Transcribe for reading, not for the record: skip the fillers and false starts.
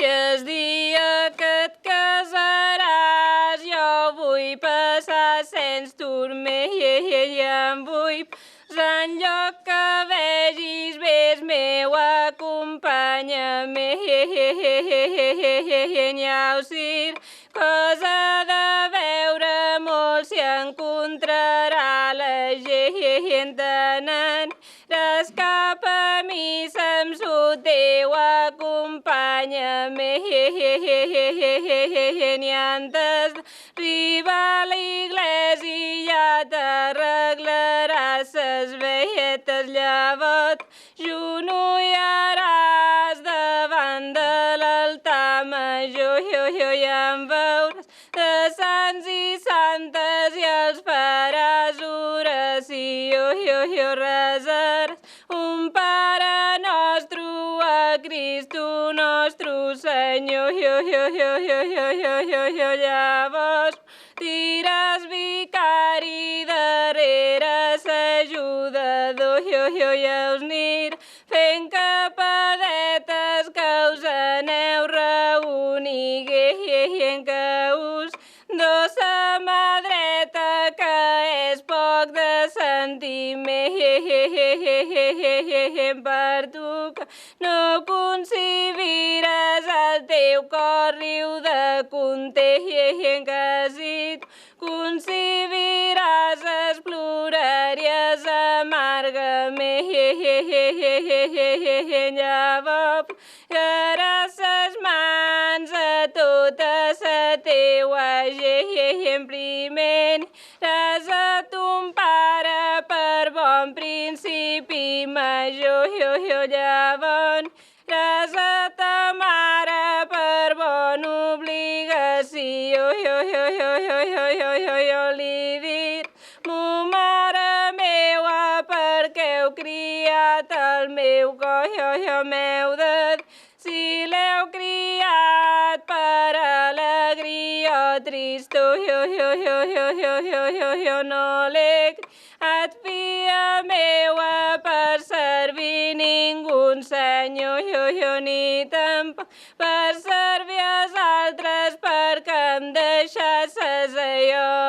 el dia que et casaràs, jo vull passar sens turment i em vull en lloc que vegis, ves meu, acompanya-me, nyau sir, cosa de veure molt s'hi encontrarà la gent anant, cap a missa amb su Déu, acompanya-me, antes d'arribar a l'església ja t'arreglaràs ses veietes, llavors genollaràs davant de l'altar major i em veuràs de sants i santes i els faràs oració, resaràs un Pare Nostre a Cristo nostre Senyor, llavors diràs vicari darrere s'ajudador, i us anirà fent capadetes que us aneu reunint, que us do sa mà dreta que és poc de sentiment per tu que no concebiràs el teu cor riu de content, que si tu concebiràs es ploraries amargament, llavors posaràs ses mans a tota sa teua gent, primer aniràs a ton pare per bon principi major, llavors aniràs a ta mare per bona obligació, li diràs, mo mare meua, perquè heu criat el meu cor, m'heu de dir si l'heu criat per alegria o tristor, no l'he criat, filla meua, per servir ningú senyor, ni tampoc per servir als altres, perquè em deixasses allò